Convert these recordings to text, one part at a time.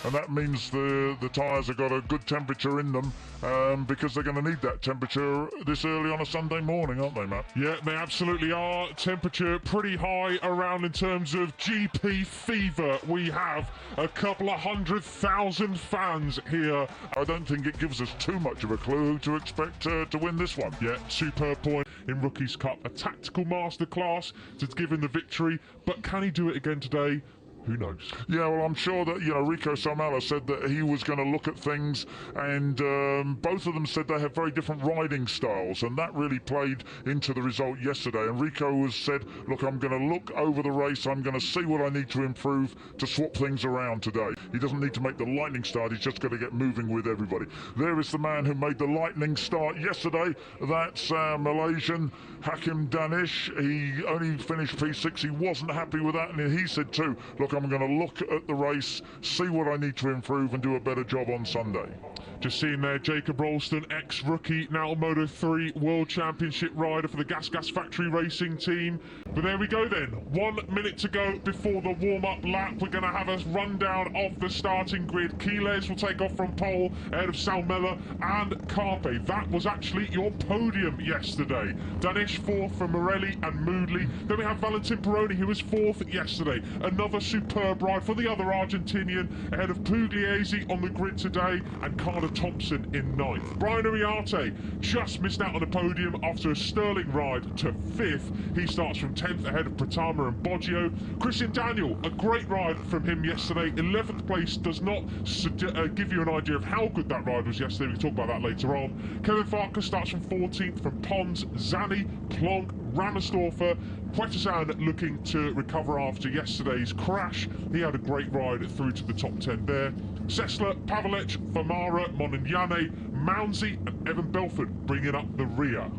And that means the tyres have got a good temperature in them because they're going to need that temperature this early on a Sunday morning, aren't they, Matt? Yeah, they absolutely are. Temperature pretty high around in terms of GP fever. We have a couple of 100,000 fans here. I don't think it gives us too much of a clue who to expect to win this one. Yeah, superb point in Rookies Cup. A tactical masterclass to give him the victory, but can he do it again today? Who knows? Yeah, well, I'm sure that, Rico Somala said that he was going to look at things, and both of them said they have very different riding styles, and that really played into the result yesterday. And Rico has said, look, I'm going to look over the race, I'm going to see what I need to improve to swap things around today. He doesn't need to make the lightning start, he's just going to get moving with everybody. There is the man who made the lightning start yesterday. That's Malaysian Hakim Danish. He only finished P6, he wasn't happy with that, and he said too, look, I'm going to look at the race, see what I need to improve and do a better job on Sunday. Just seeing there, Jacob Rolston, ex-rookie, now Moto3 World Championship rider for the Gas Factory Racing team. But there we go then, 1 minute to go before the warm-up lap. We're going to have a rundown of the starting grid. Quiles will take off from pole ahead of Salmela and Carpe. That was actually your podium yesterday. Danish fourth for Morelli and Moodley. Then we have Valentin Peroni, who was fourth yesterday. Another superb ride for the other Argentinian ahead of Pugliese on the grid today, and Carter Thompson in ninth. Brian Uriarte just missed out on the podium after a sterling ride to fifth. He starts from 10th ahead of Pratama and Boggio. Christian Daniel, a great ride from him yesterday. 11th place does not give you an idea of how good that ride was yesterday. We'll talk about that later on. Kevin Farkas starts from 14th from Pons, Zani, Plonk, Ramersdorfer. Quetesan looking to recover after yesterday's crash. He had a great ride through to the top 10 there. Sessler, Pavelec, Famara, Monignane, Mounsey and Evan Belford bringing up the rear.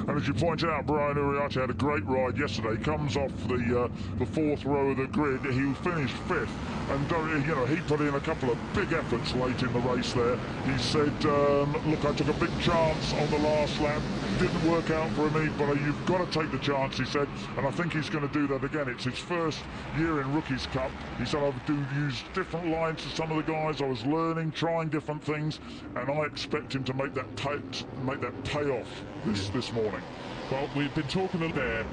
And as you pointed out, Brian Uriarte had a great ride yesterday. Comes off the fourth row of the grid. He finished fifth, and he put in a couple of big efforts late in the race there. He said, look, I took a big chance on the last lap. Didn't work out for me, but you've got to take the chance, he said, and I think he's going to do that again. It's his first year in Rookies Cup. He said, I've used different lines to some of the guys. I was learning, trying different things, and I expect him to make that pay off this morning. Well, we've been talking there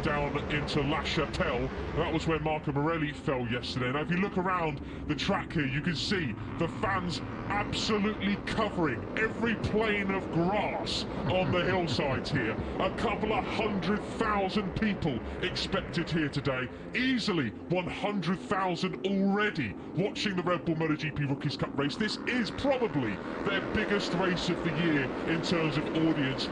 down into La Chapelle. That was where Marco Morelli fell yesterday. Now, if you look around the track here, you can see the fans absolutely covering every plane of grass on the hillsides here. A couple of 100,000 people expected here today. Easily 100,000 already watching the Red Bull MotoGP Rookies Cup race. This is probably their biggest race of the year in terms of audience.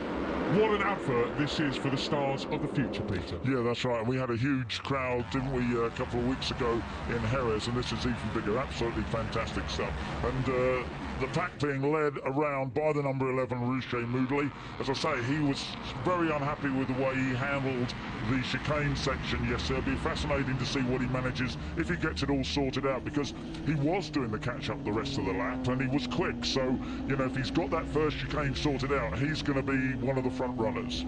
What an advert this is for the stars of the future, Peter. Yeah, that's right. We had a huge crowd, didn't we, a couple of weeks ago in Jerez, and this is even bigger. Absolutely fantastic stuff. And the pack being led around by the number 11, Rouchet Moodley. As I say, he was very unhappy with the way he handled the chicane section yesterday. It'll be fascinating to see what he manages if he gets it all sorted out, because he was doing the catch-up the rest of the lap, and he was quick. So, if he's got that first chicane sorted out, he's going to be one of the front runners.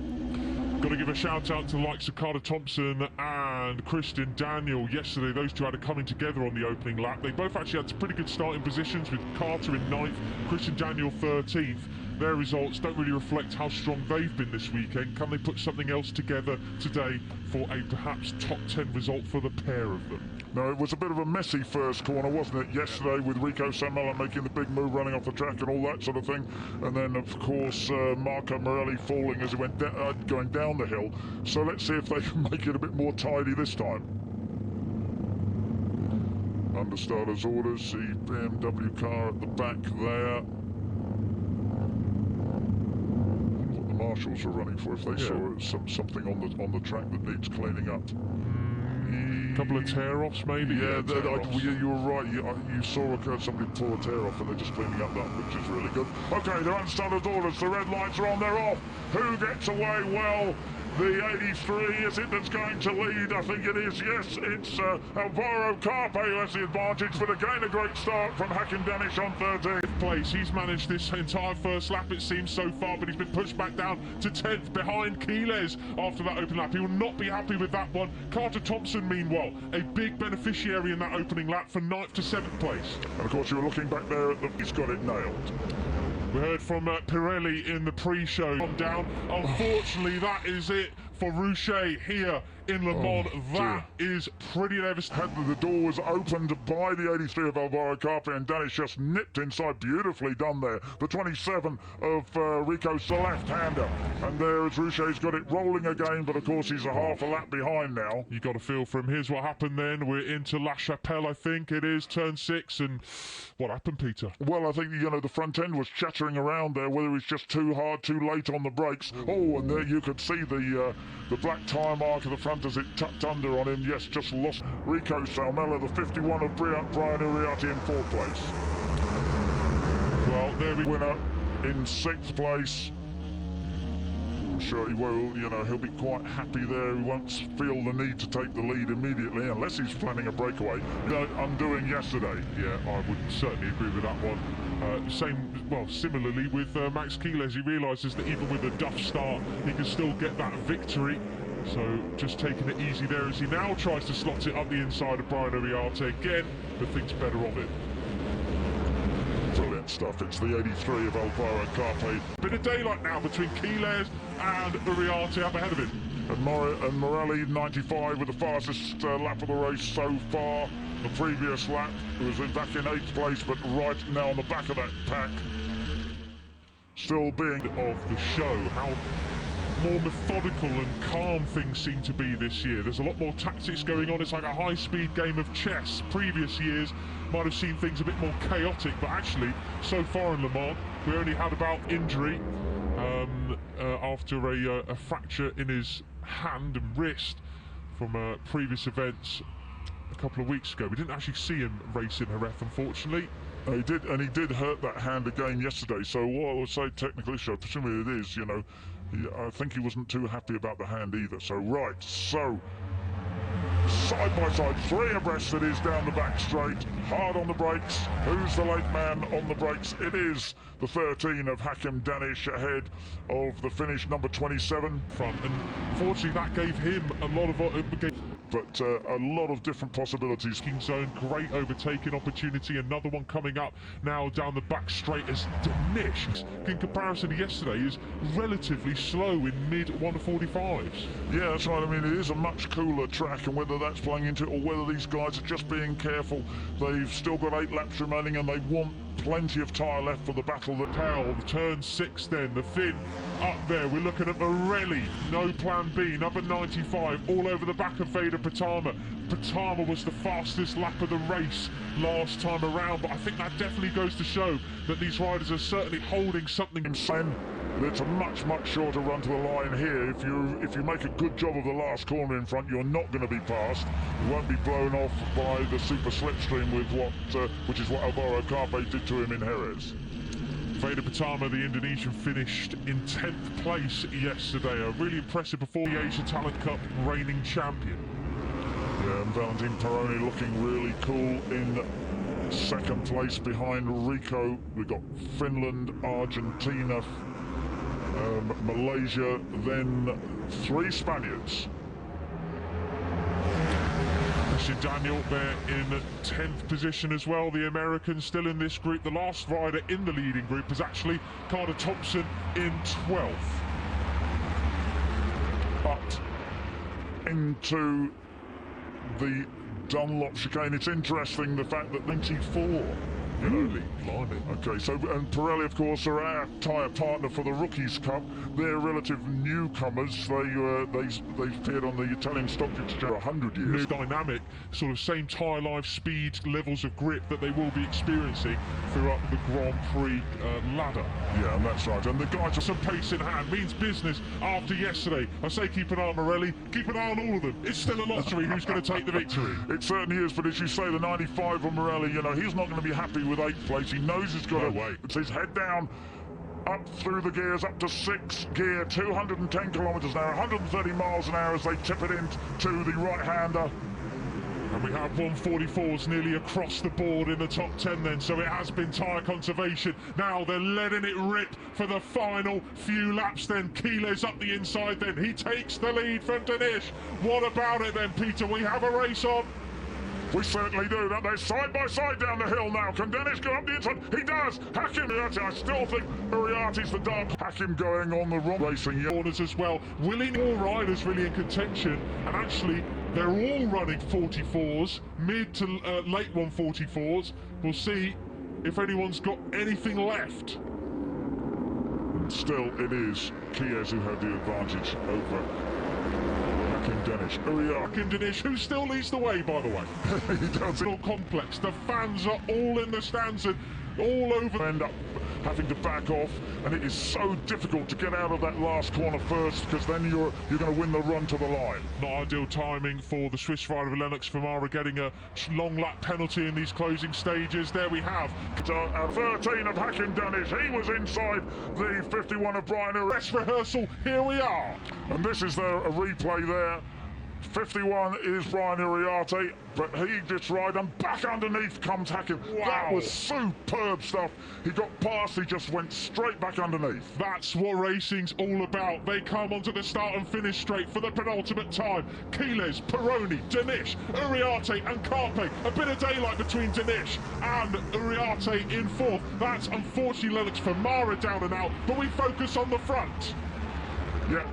Got to give a shout out to the likes of Carter Thompson and Christian Daniel. Yesterday, those two had a coming together on the opening lap. They both actually had pretty good starting positions, with Carter in 9th, Christian Daniel 13th. Their results don't really reflect how strong they've been this weekend. Can they put something else together today for a perhaps top 10 result for the pair of them? No, it was a bit of a messy first corner, wasn't it, yesterday, with Rico Somala making the big move, running off the track and all that sort of thing. And then, of course, Marco Morelli falling as he went going down the hill. So let's see if they can make it a bit more tidy this time. Under starter's orders, the BMW car at the back there. What the marshals are running for, if they saw something on the track that needs cleaning up. Couple of tear-offs, maybe? Yeah, you were right. You saw somebody pull a tear off, and they're just cleaning up that, which is really good. Okay, they're unstarted orders. The red lights are on. They're off. Who gets away? Well, the 83, is it that's going to lead? I think it is, yes, it's Alvaro Carpe who has the advantage, but again a great start from Hakim Danish on 13th place. He's managed this entire first lap, it seems, so far, but he's been pushed back down to 10th behind Keeles after that open lap. He will not be happy with that one. Carter Thompson, meanwhile, a big beneficiary in that opening lap from 9th to 7th place. And of course you were looking back there at he's got it nailed. We heard from Pirelli in the pre-show. Down. Unfortunately, that is it for Rouchet here in Le Mans. That is pretty devastating. The door was opened by the 83 of Alvaro Carpe, and Danish just nipped inside. Beautifully done there. The 27 of Rico's the left-hander. And there is Rouchet's got it rolling again, but of course he's a half a lap behind now. You got a feel from here's what happened then. We're into La Chapelle, I think it is, turn 6, and what happened, Peter? Well, I think, you know, the front end was chattering around there, whether it's just too hard, too late on the brakes. Oh, and there you could see the black tyre mark of the front as it tucked under on him. Yes, just lost Rico Salmela, the 51 of Brian Uriarte in 4th place. Well, there we winner in 6th place. I'm sure he will, you know, he'll be quite happy there. He won't feel the need to take the lead immediately unless he's planning a breakaway. Undoing yesterday. Yeah, I would certainly agree with that one. Similarly with Max Keeles, he realises that even with a duff start, he can still get that victory. So just taking it easy there as he now tries to slot it up the inside of Brian Uriarte again, but thinks better of it. Brilliant stuff. It's the 83 of Alvaro Carpe. Bit of daylight now between Keeles and Uriarte up ahead of him. And Morelli, 95, with the fastest lap of the race so far. The previous lap was back in 8th place, but right now on the back of that pack. Still being of the show. How more methodical and calm things seem to be this year. There's a lot more tactics going on. It's like a high-speed game of chess. Previous years might have seen things a bit more chaotic, but actually, so far in Le Mans, we only had about injury after a fracture in his hand and wrist from previous events a couple of weeks ago. We didn't actually see him race in Jerez, unfortunately. He did hurt that hand again yesterday, so what I would say technically, so presumably it is, you know, I think he wasn't too happy about the hand either. So side by side, 3 abreast it is down the back straight, hard on the brakes. Who's the late man on the brakes? It is the 13 of Hakim Danish ahead of the Finnish number 27 front, and unfortunately that gave him a lot of a lot of different possibilities. King zone, great overtaking opportunity. Another one coming up now down the back straight as Danish, in comparison to yesterday, is relatively slow in mid 145s. Yeah, that's right. I mean, it is a much cooler track, and whether that's playing into it or whether these guys are just being careful, they've still got 8 laps remaining and they want plenty of tyre left for the battle. The turn 6 then, the Finn up there. We're looking at Morelli, no plan B, number 95, all over the back of Veda Pratama. Pratama was the fastest lap of the race last time around, but I think that definitely goes to show that these riders are certainly holding something. It's a much shorter run to the line here. If you make a good job of the last corner in front, you're not going to be passed. You won't be blown off by the super slipstream with which is what Alvaro Carpe did to him in Jerez. Veda Pratama, the Indonesian, finished in 10th place yesterday. A really impressive performance. The Asia Talent Cup reigning champion. Yeah, and Valentin Peroni looking really cool in 2nd place behind Rico. We've got Finland, Argentina, Malaysia, then 3 Spaniards. Daniel there in 10th position as well. The American still in this group. The last rider in the leading group is actually Carter Thompson in 12th. But into the Dunlop chicane. It's interesting the fact that 94. You know, blimey. Okay, so and Pirelli, of course, are our tyre partner for the Rookies Cup. They're relative newcomers. They appeared on the Italian Stock Exchange for 100 years. New dynamic, sort of same tyre life, speed, levels of grip that they will be experiencing throughout the Grand Prix ladder. Yeah, and that's right. And the guys are some pace in hand, means business after yesterday. I say keep an eye on Morelli, keep an eye on all of them. It's still a lottery who's going to take the victory. It certainly is, but as you say, the 95 of Morelli, you know, he's not going to be happy with 8th place. He knows he's got to wait. It's his head down. up through the gears, up to 6th gear, 210 kilometres an hour, 130 miles an hour as they tip it into the right-hander. And we have 144s nearly across the board in the top 10 then, so it has been tyre conservation. Now they're letting it rip for the final few laps then. Keeler's up the inside then. He takes the lead from Danish. What about it then, Peter? We have a race on. We certainly do. They're side by side down the hill now. Can Danish go up the inside? He does. Hakim, I still think Uriarte's the dark. Hakim going on the wrong racing. Corners as well. Willing all riders really in contention, and actually they're all running 44s, mid to late 144s. We'll see if anyone's got anything left. Still, it is Kies who have the advantage over Hakim Danish. Hakim Danish, who still leads the way, by the way. He does it. Complex. The fans are all in the stands and all over. End up having to back off, and it is so difficult to get out of that last corner first, because then you're going to win the run to the line. Not ideal timing for the Swiss rider Lennox Famara getting a long lap penalty in these closing stages. There we have 13 of Hakim Danish. He was inside the 51 of Brian. Rest rehearsal. Here we are, and this is a replay there. 51 is Brian Uriarte, but he gets right, and back underneath comes Hakim. Wow. That was superb stuff. He got past, he just went straight back underneath. That's what racing's all about. They come onto the start and finish straight for the penultimate time. Keeles, Peroni, Danish, Uriarte and Carpe. A bit of daylight between Danish and Uriarte in fourth. That's unfortunately Lennox Famara down and out, but we focus on the front. Yeah,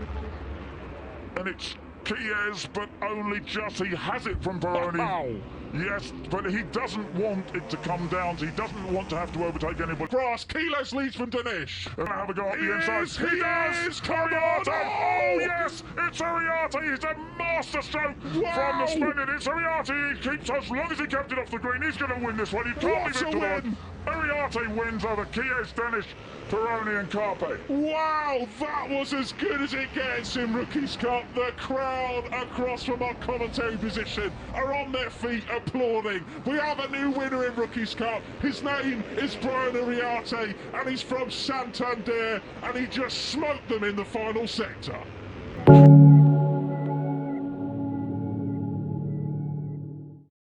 and it's Kies, but only just. He has it from Peroni. Wow. Yes, but he doesn't want it to come down. He doesn't want to have to overtake anybody. Grass, Keeles leads from Danish. And have a go up the inside. He does! Come Uriarte! on! Oh, yes! It's Uriarte! He's a masterstroke from the Splendid. It's Uriarte. He keeps, as long as he kept it off the green, he's going to win this one. He can't leave it to win! Uriarte wins over Kies, Danish, Peroni and Carpe. Wow, that was as good as it gets in Rookies Cup. The crowd across from our commentary position are on their feet applauding. We have a new winner in Rookies Cup. His name is Brian Uriarte, and he's from Santander, and he just smoked them in the final sector.